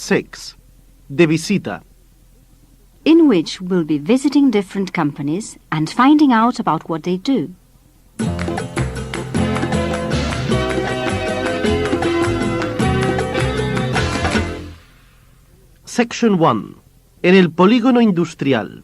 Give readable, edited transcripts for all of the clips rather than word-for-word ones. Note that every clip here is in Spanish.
6. De visita. In which we'll be visiting different companies and finding out about what they do. Section 1. En el polígono industrial.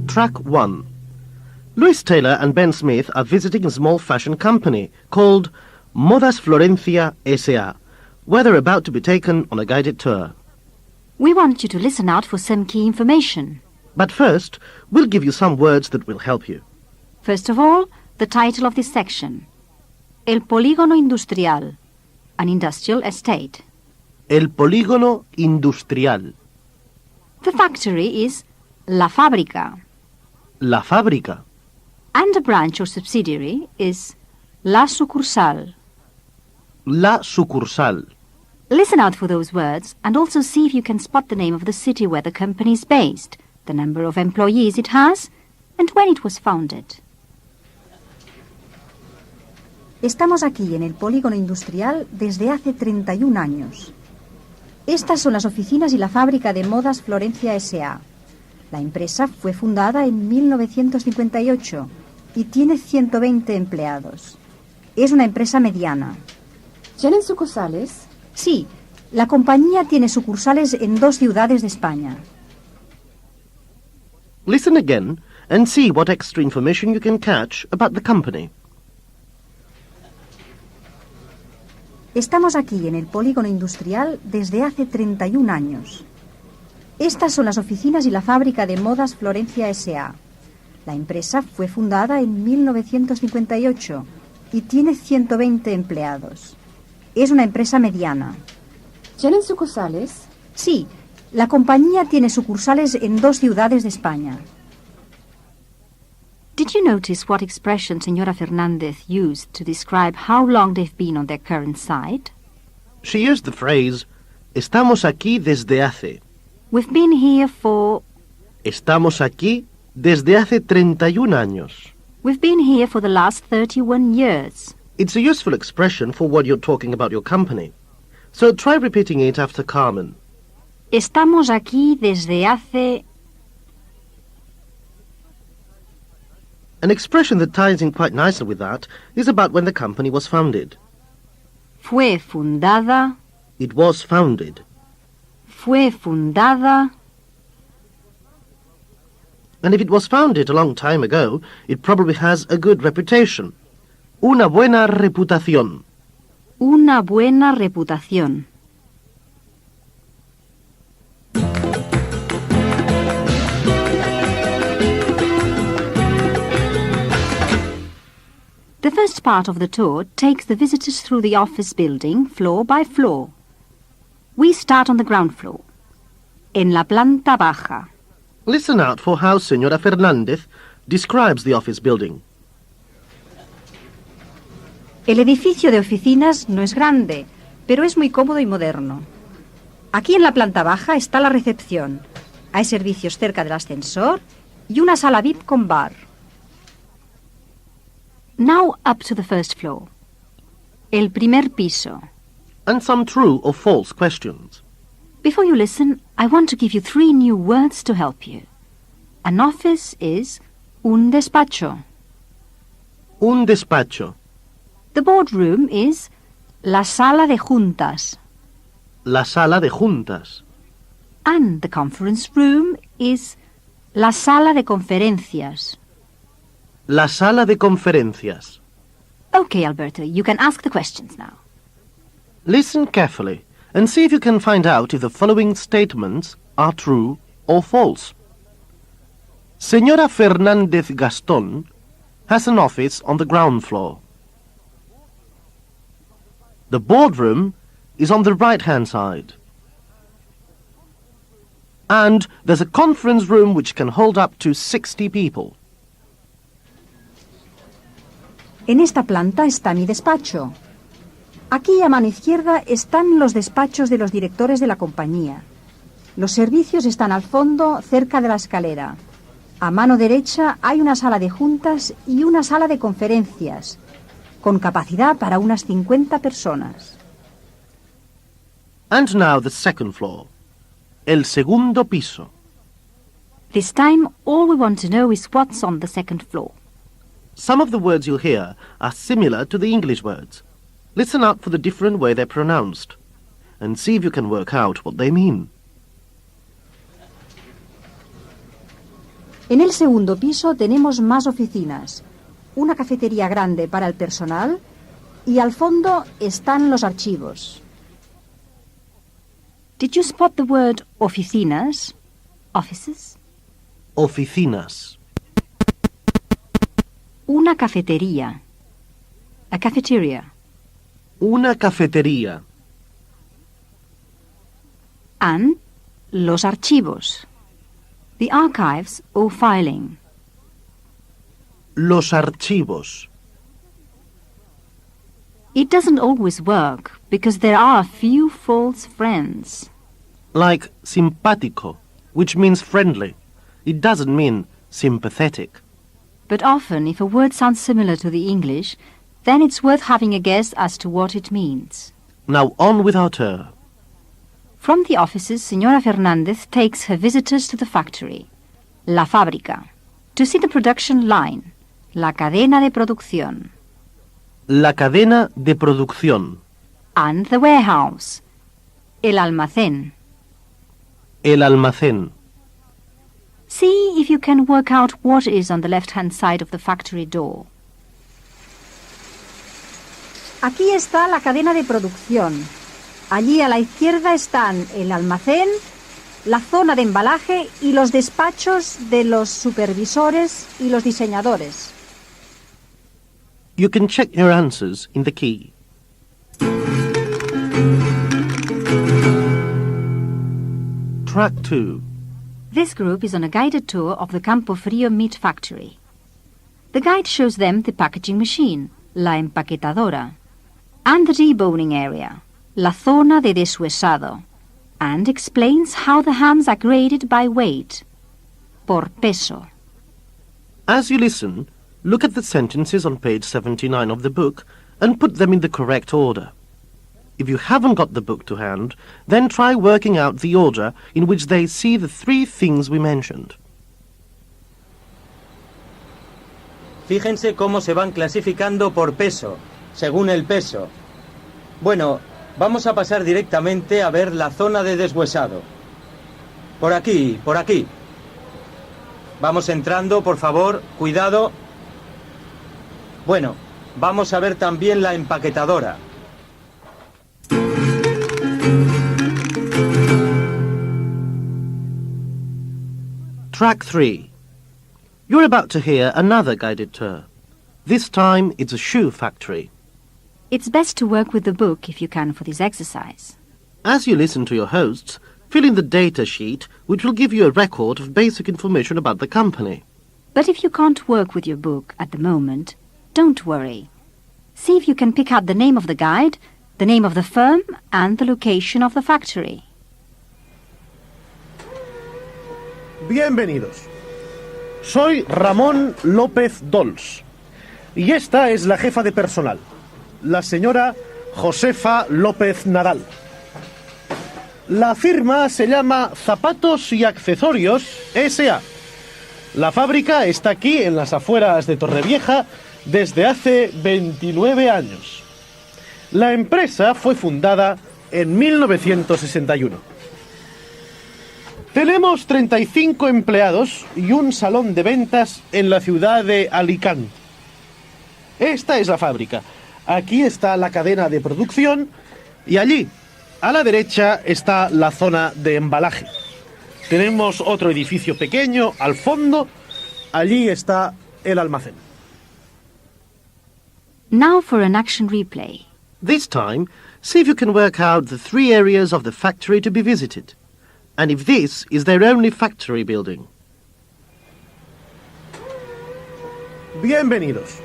Track 1. Louis Taylor and Ben Smith are visiting a small fashion company called Modas Florencia S.A., where they're about to be taken on a guided tour. We want you to listen out for some key information. But first, we'll give you some words that will help you. First of all, the title of this section. El polígono industrial, an industrial estate. El polígono industrial. The factory is La Fábrica, La fábrica. and a branch or subsidiary is La Sucursal. La sucursal. Listen out for those words and also see if you can spot the name of the city where the company is based, the number of employees it has, and when it was founded. Estamos aquí en el polígono industrial desde hace 31 años. Estas son las oficinas y la fábrica de modas Florencia S.A. La empresa fue fundada en 1958 y tiene 120 empleados. Es una empresa mediana. ¿Tienen sucursales? Sí, la compañía tiene sucursales en 2 ciudades de España. Listen again and see what extra information you can catch about the company. Estamos aquí en el polígono industrial desde hace 31 años. Estas son las oficinas y la fábrica de modas Florencia S.A. La empresa fue fundada en 1958 y tiene 120 empleados. Es una empresa mediana. ¿Tienen sucursales? Sí, la compañía tiene sucursales en 2 ciudades de España. Did you notice what expression Señora Fernández used to describe how long they've been on their current site? She used the phrase, estamos aquí desde hace. We've been here for... Estamos aquí desde hace 31 años. We've been here for the last 31 years. It's a useful expression for what you're talking about your company. So try repeating it after Carmen. Estamos aquí desde hace... An expression that ties in quite nicely with that is about when the company was founded. Fue fundada... It was founded. Fue fundada... And if it was founded a long time ago, it probably has a good reputation. Una buena reputación. Una buena reputación. The first part of the tour takes the visitors through the office building floor by floor. We start on the ground floor, en la planta baja. Listen out for how Señora Fernández describes the office building. El edificio de oficinas no es grande, pero es muy cómodo y moderno. Aquí en la planta baja está la recepción. Hay servicios cerca del ascensor y una sala VIP con bar. Now up to the first floor. El primer piso. And some true or false questions. Before you listen, I want to give you 3 new words to help you. An office is un despacho. Un despacho. The boardroom is la sala de juntas. La sala de juntas. And the conference room is la sala de conferencias. La sala de conferencias. Okay, Alberto, you can ask the questions now. Listen carefully and see if you can find out if the following statements are true or false. Señora Fernández Gastón has an office on the ground floor. The boardroom is on the right-hand side. And there's a conference room which can hold up to 60 people. En esta planta está mi despacho. Aquí a mano izquierda están los despachos de los directores de la compañía. Los servicios están al fondo, cerca de la escalera. A mano derecha hay una sala de juntas y una sala de conferencias. con capacidad para unas 50 personas. And now the second floor. El segundo piso. This time, all we want to know is what's on the second floor. Some of the words you'll hear are similar to the English words. Listen out for the different way they're pronounced, and see if you can work out what they mean. En el segundo piso tenemos más oficinas, una cafetería grande para el personal y al fondo están los archivos. Did you spot the word oficinas? Offices? Oficinas. Una cafetería. A cafeteria. Una cafetería. And los archivos. The archives or filing. Los archivos. It doesn't always work because there are a few false friends. Like simpático, which means friendly. It doesn't mean sympathetic. But often, if a word sounds similar to the English, then it's worth having a guess as to what it means. Now on with our tour. From the offices, Señora Fernández takes her visitors to the factory, la fábrica, to see the production line, la cadena de producción, La cadena de producción. and the warehouse, el almacén. El almacén. See if you can work out what is on the left-hand side of the factory door. Aquí está la cadena de producción. Allí a la izquierda están el almacén, la zona de embalaje y los despachos de los supervisores y los diseñadores. You can check your answers in the key. Track 2. This group is on a guided tour of the Campo Frío meat factory. The guide shows them the packaging machine, la empaquetadora, and the deboning area, la zona de deshuesado, and explains how the hams are graded by weight, por peso. As you listen, look at the sentences on page 79 of the book and put them in the correct order. If you haven't got the book to hand, then try working out the order in which they see the three things we mentioned. Fíjense cómo se van clasificando por peso, según el peso. Bueno, vamos a pasar directamente a ver la zona de deshuesado. Por aquí, por aquí. Vamos entrando, por favor, cuidado. Bueno, vamos a ver también la empaquetadora. Track 3. You're about to hear another guided tour. This time it's a shoe factory. It's best to work with the book if you can for this exercise. As you listen to your hosts, fill in the data sheet which will give you a record of basic information about the company. But if you can't work with your book at the moment, don't worry. See if you can pick out the name of the guide, the name of the firm, and the location of the factory. Bienvenidos. Soy Ramón López Dols. Y esta es la jefa de personal, la señora Josefa López Nadal. La firma se llama Zapatos y Accesorios S.A. La fábrica está aquí en las afueras de Torrevieja desde hace 29 años. La empresa fue fundada en 1961. Tenemos 35 empleados y un salón de ventas en la ciudad de Alicante. Esta es la fábrica. Aquí está la cadena de producción y allí, a la derecha, está la zona de embalaje. Tenemos otro edificio pequeño al fondo. Allí está el almacén. Now for an action replay. This time, see if you can work out the three areas of the factory to be visited, and if this is their only factory building. Bienvenidos.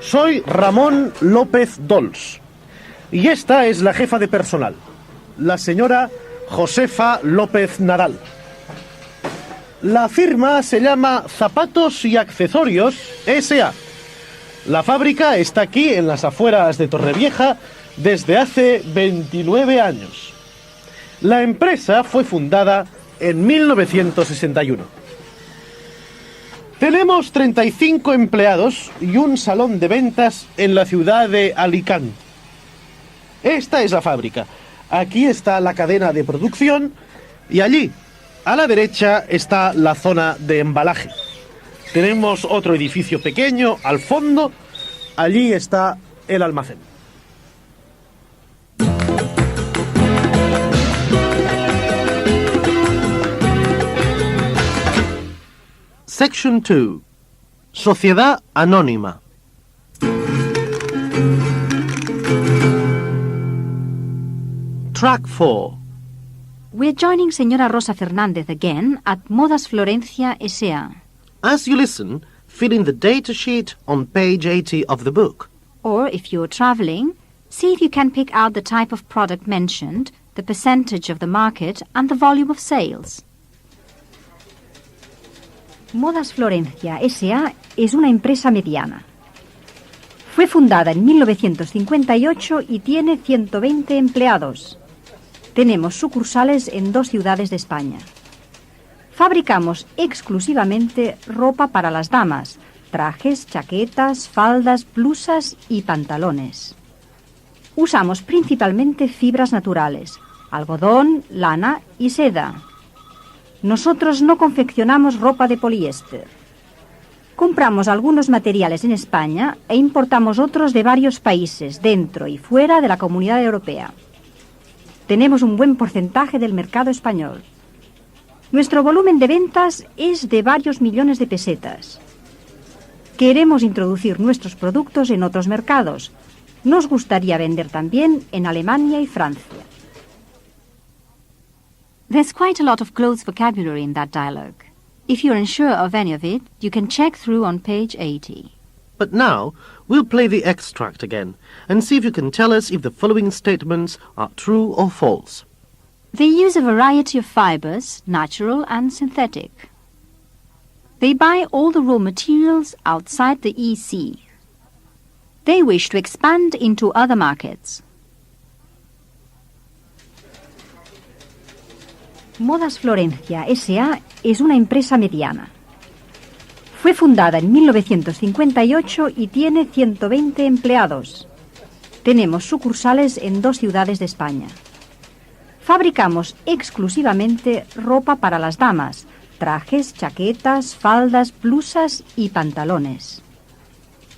Soy Ramón López Dols. Y esta es la jefa de personal, la señora Josefa López Nadal. La firma se llama Zapatos y Accesorios S.A. La fábrica está aquí, en las afueras de Torrevieja, desde hace 29 años. La empresa fue fundada en 1961. Tenemos 35 empleados y un salón de ventas en la ciudad de Alicante. Esta es la fábrica. Aquí está la cadena de producción y allí, a la derecha, está la zona de embalaje. Tenemos otro edificio pequeño al fondo. Allí está el almacén. Section 2. Sociedad Anónima. Track 4. We're joining Señora Rosa Fernández again at Modas Florencia S.A. As you listen, fill in the data sheet on page 80 of the book. Or, if you're traveling, see if you can pick out the type of product mentioned, the percentage of the market, and the volume of sales. Modas Florencia S.A. es una empresa mediana. Fue fundada en 1958 y tiene 120 empleados. Tenemos sucursales en 2 ciudades de España. Fabricamos exclusivamente ropa para las damas, trajes, chaquetas, faldas, blusas y pantalones. Usamos principalmente fibras naturales, algodón, lana y seda. Nosotros no confeccionamos ropa de poliéster. Compramos algunos materiales en España e importamos otros de varios países, dentro y fuera de la Comunidad Europea. Tenemos un buen porcentaje del mercado español. Nuestro volumen de ventas es de varios millones de pesetas. Queremos introducir nuestros productos en otros mercados. Nos gustaría vender también en Alemania y Francia. There's quite a lot of clothes vocabulary in that dialogue. If you're unsure of any of it, you can check through on page 80. But now, we'll play the extract again and see if you can tell us if the following statements are true or false. They use a variety of fibers, natural and synthetic. They buy all the raw materials outside the EC. They wish to expand into other markets. Modas Florencia S.A. es una empresa mediana. Fue fundada en 1958 y tiene 120 empleados. Tenemos sucursales en 2 ciudades de España. Fabricamos exclusivamente ropa para las damas, trajes, chaquetas, faldas, blusas y pantalones.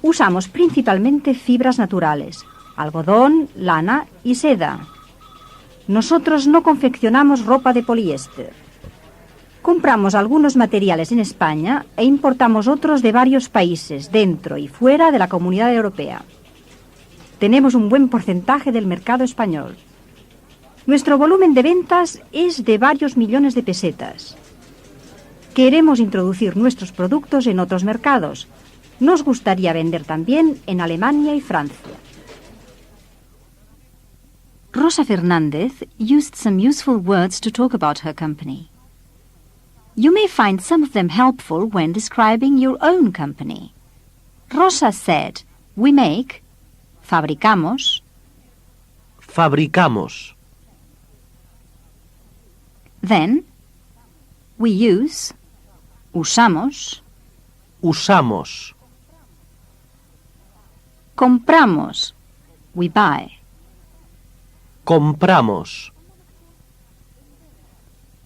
Usamos principalmente fibras naturales, algodón, lana y seda. Nosotros no confeccionamos ropa de poliéster. Compramos algunos materiales en España e importamos otros de varios países, dentro y fuera de la Comunidad Europea. Tenemos un buen porcentaje del mercado español. Nuestro volumen de ventas es de varios millones de pesetas. Queremos introducir nuestros productos en otros mercados. Nos gustaría vender también en Alemania y Francia. Rosa Fernández used some useful words to talk about her company. You may find some of them helpful when describing your own company. Rosa said, we make, fabricamos. Fabricamos. Then, we use, usamos. Usamos. Compramos, we buy. Compramos.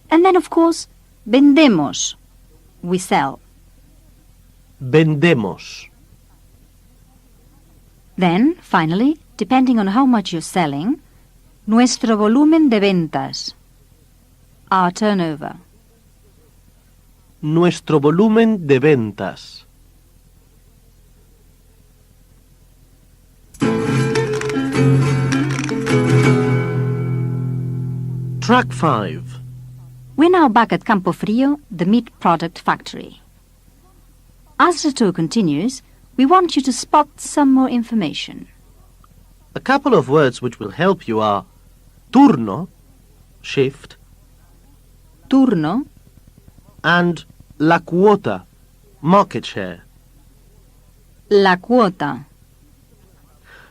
And then, of course, vendemos, we sell. Vendemos. Then, finally, depending on how much you're selling, nuestro volumen de ventas, our turnover. Nuestro volumen de ventas. Track 5. We're now back at Campo Frío, the meat product factory. As the tour continues, we want you to spot some more information. A couple of words which will help you are turno, shift, Turno, and la cuota, market share. La cuota.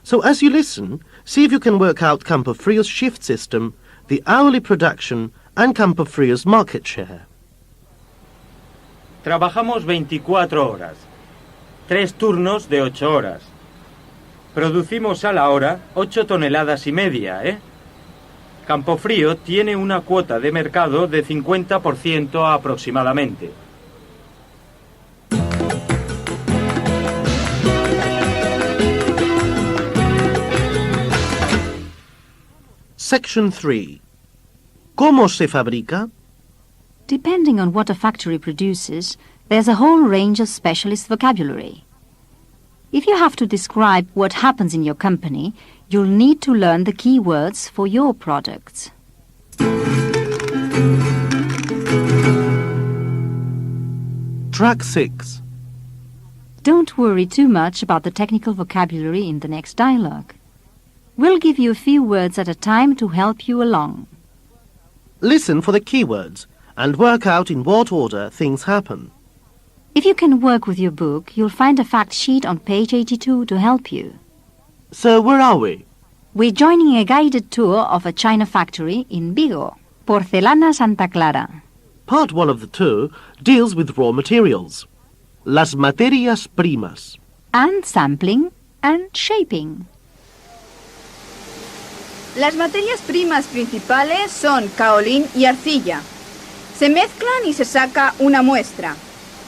So as you listen, see if you can work out Campofrío's shift system, the hourly production, and Campofrío's market share. Trabajamos 24 horas. 3 turnos de 8 horas. Producimos a la hora 8 toneladas y media, ¿eh? Campofrío tiene una cuota de mercado de 50% aproximadamente. Section 3. ¿Cómo se fabrica? Depending on what a factory produces, there's a whole range of specialist vocabulary. If you have to describe what happens in your company, you'll need to learn the key words for your products. Track 6. Don't worry too much about the technical vocabulary in the next dialogue. We'll give you a few words at a time to help you along. Listen for the keywords and work out in what order things happen. If you can work with your book, you'll find a fact sheet on page 82 to help you. So where are we? We're joining a guided tour of a china factory in Vigo, Porcelana Santa Clara. Part 1 of the tour deals with raw materials. Las materias primas. And sampling and shaping. Las materias primas principales son caolín y arcilla. Se mezclan y se saca una muestra.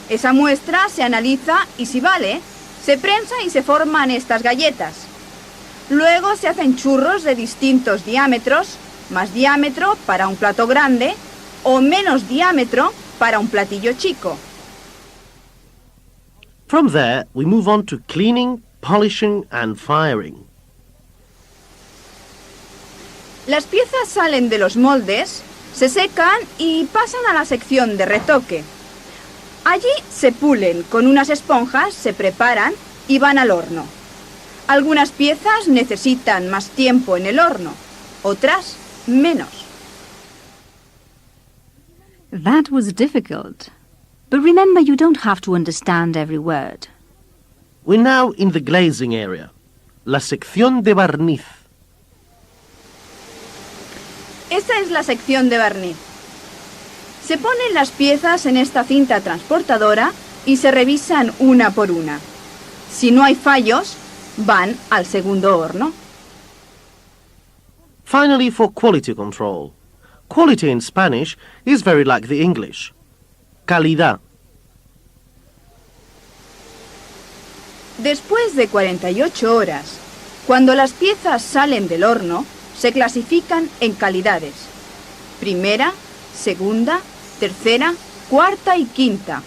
Esa muestra se analiza y si vale, se prensa y se forman estas galletas. Luego se hacen churros de distintos diámetros, más diámetro para un plato grande o menos diámetro para un platillo chico. From there, we move on to cleaning, polishing and firing. Las piezas salen de los moldes, se secan y pasan a la sección de retoque. Allí se pulen con unas esponjas, se preparan y van al horno. Algunas piezas necesitan más tiempo en el horno, otras menos. That was difficult. But remember, you don't have to understand every word. We're now in the glazing area. La sección de barniz. Esta es la sección de barniz. Se ponen las piezas en esta cinta transportadora y se revisan una por una. Si no hay fallos, van al segundo horno. Finally, for quality control. Quality in Spanish is very like the English. Calidad. Después de 48 horas, cuando las piezas salen del horno, se clasifican en calidades. Primera, segunda, tercera, cuarta y quinta.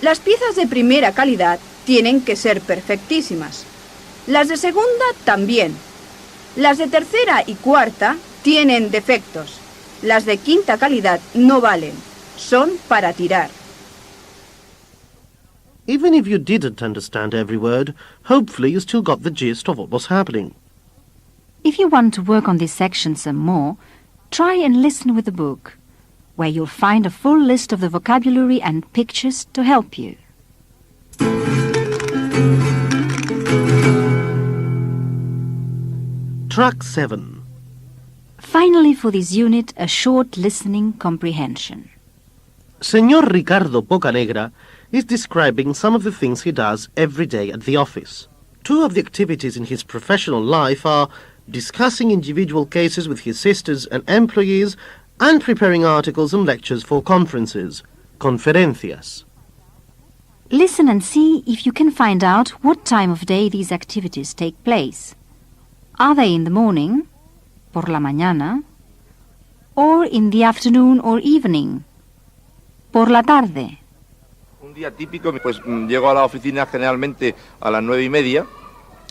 Las piezas de primera calidad tienen que ser perfectísimas. Las de segunda también. Las de tercera y cuarta tienen defectos. Las de quinta calidad no valen. Son para tirar. Even if you didn't understand every word, hopefully you still got the gist of what was happening. If you want to work on this section some more, try and listen with the book, where you'll find a full list of the vocabulary and pictures to help you. Track 7. Finally, for this unit, a short listening comprehension. Señor Ricardo Bocanegra is describing some of the things he does every day at the office. Two of the activities in his professional life are discussing individual cases with his sisters and employees and preparing articles and lectures for conferences, conferencias. Listen and see if you can find out what time of day these activities take place. Are they in the morning, por la mañana, or in the afternoon or evening, por la tarde? Un día típico, pues llego a la oficina generalmente a las 9:30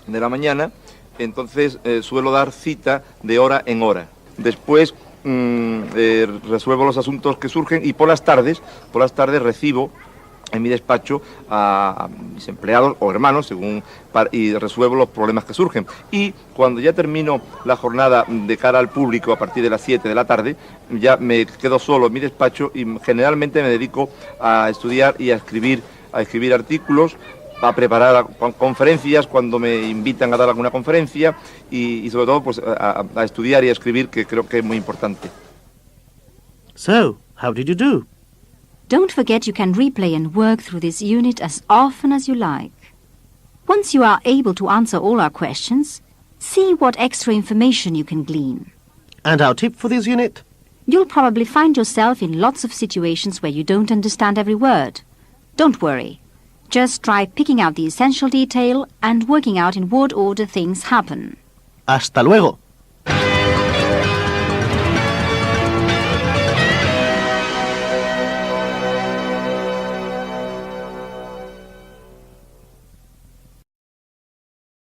de la mañana, entonces suelo dar cita de hora en hora. Después resuelvo los asuntos que surgen y por las tardes recibo en mi despacho a mis empleados o hermanos y resuelvo los problemas que surgen. Y cuando ya termino la jornada de cara al público a partir de las 7 de la tarde, ya me quedo solo en mi despacho y generalmente me dedico a estudiar y a escribir artículos a preparar conferencias cuando me invitan a dar alguna conferencia y sobre todo pues a estudiar y a escribir, que creo que es muy importante. So, how did you do? Don't forget you can replay and work through this unit as often as you like. Once you are able to answer all our questions, see what extra information you can glean. And our tip for this unit? You'll probably find yourself in lots of situations where you don't understand every word. Don't worry. Just try picking out the essential detail and working out in what order things happen. Hasta luego.